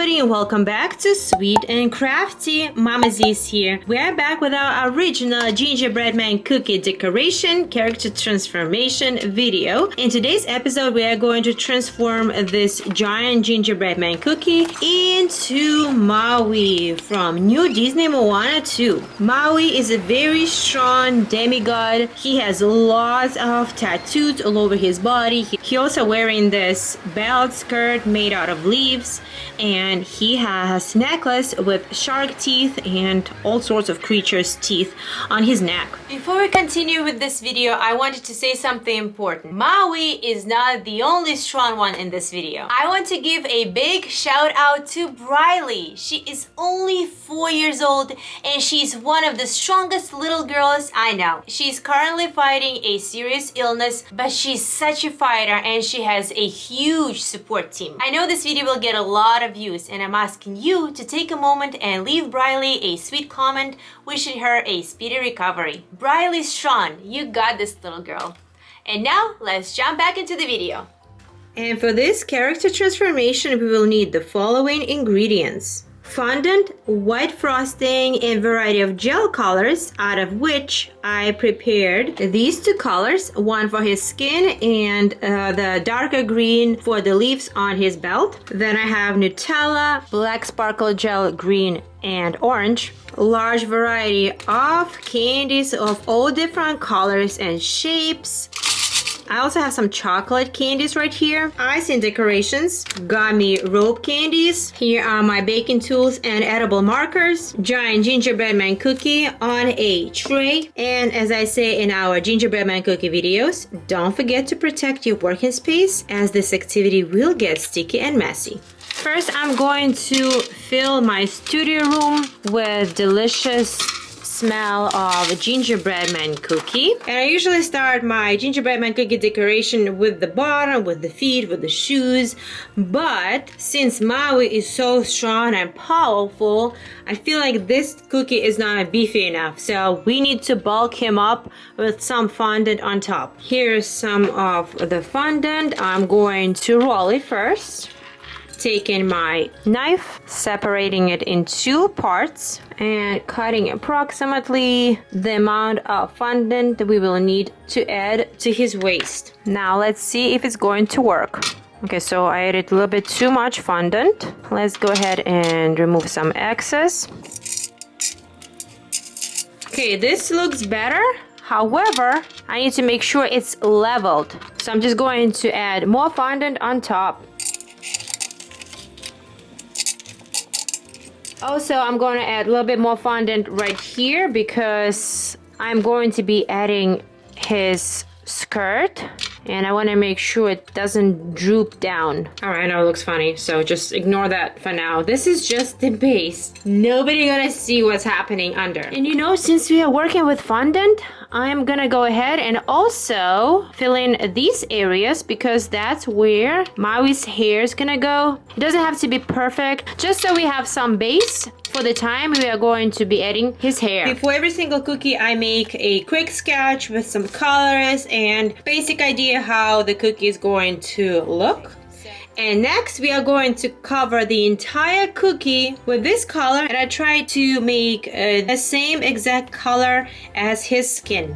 everybody, and welcome back to Sweet and Crafty. Mama Z's here. We're back with our original gingerbread man cookie decoration character transformation video. In today's episode, we are going to transform this giant gingerbread man cookie into Maui from new Disney Moana 2. Maui is a very strong demigod. He has lots of tattoos all over his body. He also wearing this belt skirt made out of leaves, and he has necklace with shark teeth and all sorts of creatures' teeth on his neck. Before we continue with this video, I wanted to say something important. Maui is not the only strong one in this video. I want to give a big shout out to Briley. She is only 4 years old and she's one of the strongest little girls I know. She's currently fighting a serious illness, but she's such a fighter and she has a huge support team. I know this video will get a lot of views, and I'm asking you to take a moment and leave Briley a sweet comment wishing her a speedy recovery. Briley strong, you got this, little girl. And now let's jump back into the video. And for this character transformation, we will need the following ingredients: fondant, white frosting, and variety of gel colors, out of which I prepared these two colors, one for his skin and the darker green for the leaves on his belt. Then I have Nutella, black sparkle gel, green and orange, large variety of candies of all different colors and shapes. I also have some chocolate candies right here, icing decorations, gummy rope candies. Here are my baking tools and edible markers, giant gingerbread man cookie on a tray. And as I say in our gingerbread man cookie videos, don't forget to protect your working space, as this activity will get sticky and messy. First, I'm going to fill my studio room with delicious smell of gingerbread man cookie. And I usually start my gingerbread man cookie decoration with the bottom, with the feet, with the shoes. But since Maui is so strong and powerful, I feel like this cookie is not beefy enough. So we need to bulk him up with some fondant on top. Here's some of the fondant. I'm going to roll it first. Taking my knife, separating it in two parts, and cutting approximately the amount of fondant that we will need to add to his waist. Now let's see if it's going to work. Okay, so I added a little bit too much fondant. Let's go ahead and remove some excess. Okay, this looks better. However, I need to make sure it's leveled. So I'm just going to add more fondant on top. Also, I'm going to add a little bit more fondant right here because I'm going to be adding his skirt, and I want to make sure it doesn't droop down. Alright, I know it looks funny, so just ignore that for now. This is just the base. Nobody gonna see what's happening under. And you know, since we are working with fondant, I'm gonna go ahead and also fill in these areas because that's where Maui's hair is gonna go. It doesn't have to be perfect, just so we have some base for the time we are going to be adding his hair. Before every single cookie, I make a quick sketch with some colors and basic idea how the cookie is going to look. And next we are going to cover the entire cookie with this color, and I try to make the same exact color as his skin.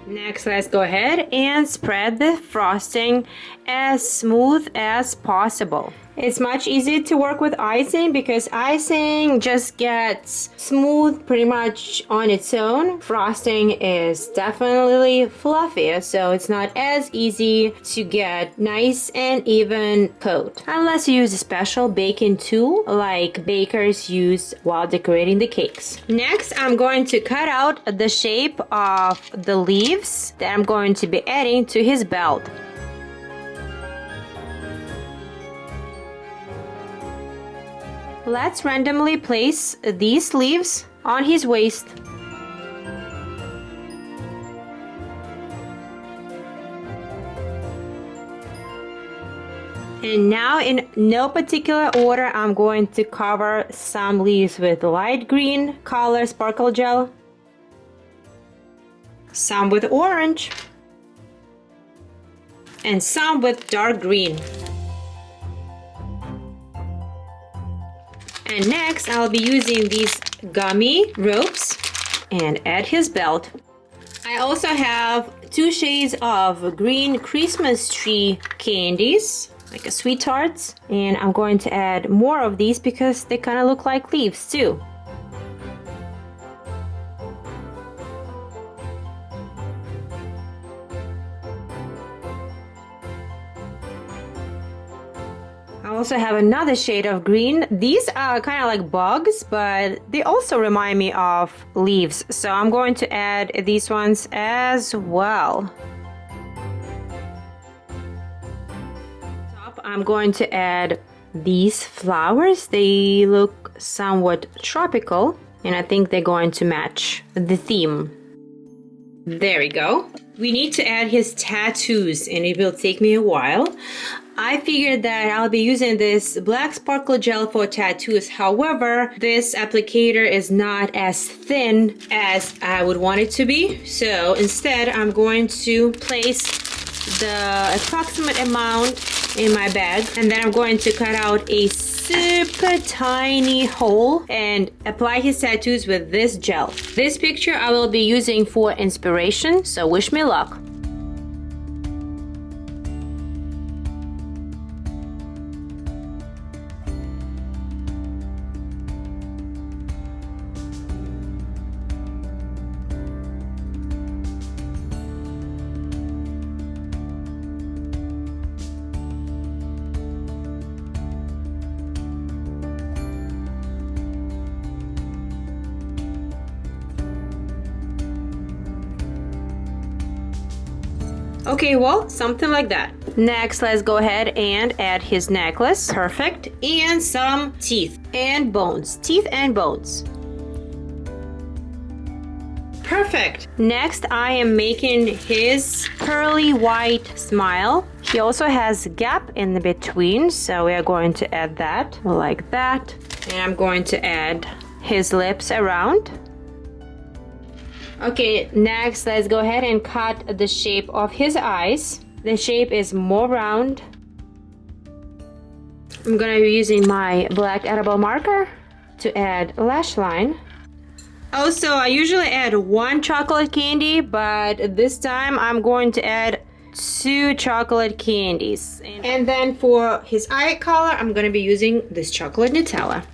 Next, let's go ahead and spread the frosting as smooth as possible. It's much easier to work with icing because icing just gets smooth pretty much on its own. Frosting is definitely fluffier, so it's not as easy to get nice and even coat. Unless you use a special baking tool like bakers use while decorating the cakes. Next, I'm going to cut out the shape of the leaves that I'm going to be adding to his belt. Let's randomly place these leaves on his waist. And now in no particular order, I'm going to cover some leaves with light green color sparkle gel, some with orange, and some with dark green. And next I'll be using these gummy ropes and add his belt. I also have 2 shades of green Christmas tree candies, like a sweet tarts, and I'm going to add more of these because they kind of look like leaves too. I also have another shade of green. These are kind of like bugs, but they also remind me of leaves. So I'm going to add these ones as well. I'm going to add these flowers. They look somewhat tropical, and I think they're going to match the theme. There we go. We need to add his tattoos, and it will take me a while. I figured that I'll be using this black sparkle gel for tattoos. However, this applicator is not as thin as I would want it to be. So instead, I'm going to place the approximate amount in my bag, and then I'm going to cut out a super tiny hole and apply his tattoos with this gel. This picture I will be using for inspiration, so wish me luck. Okay, well, something like that. Next, let's go ahead and add his necklace. Perfect. And some teeth and bones. Teeth and bones. Perfect. Next, I am making his pearly white smile. He also has a gap in the between, so we are going to add that like that. And I'm going to add his lips around. Okay, next let's go ahead and cut the shape of his eyes. The shape is more round. I'm gonna be using my black edible marker to add lash line. Also, I usually add 1 chocolate candy, but this time I'm going to add 2 chocolate candies. And then for his eye color, I'm gonna be using this chocolate Nutella.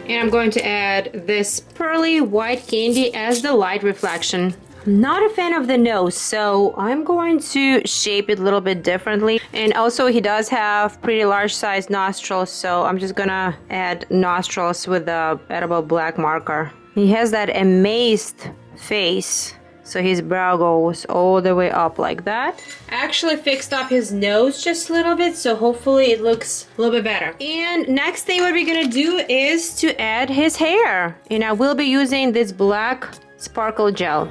And I'm going to add this pearly white candy as the light reflection. I'm not a fan of the nose, so I'm going to shape it a little bit differently. And also he does have pretty large size nostrils, so I'm just gonna add nostrils with the edible black marker. He has that amazed face, so his brow goes all the way up like that. I actually fixed up his nose just a little bit, so hopefully it looks a little bit better. And next thing what we're gonna do is to add his hair. And I will be using this black sparkle gel.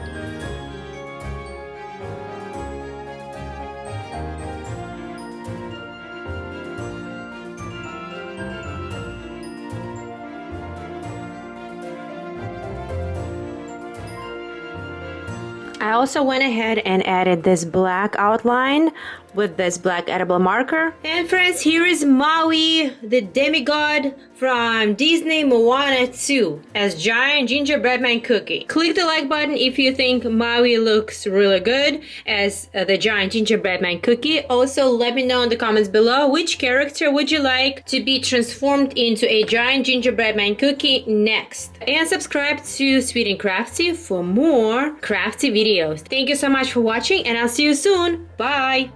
I also went ahead and added this black outline with this black edible marker. And friends, here is Maui, the demigod from Disney Moana 2 as Giant Gingerbread Man Cookie. Click the like button if you think Maui looks really good as the Giant Gingerbread Man Cookie. Also, let me know in the comments below which character would you like to be transformed into a Giant Gingerbread Man Cookie next. And subscribe to Sweet and Crafty for more crafty videos. Thank you so much for watching, and I'll see you soon. Bye!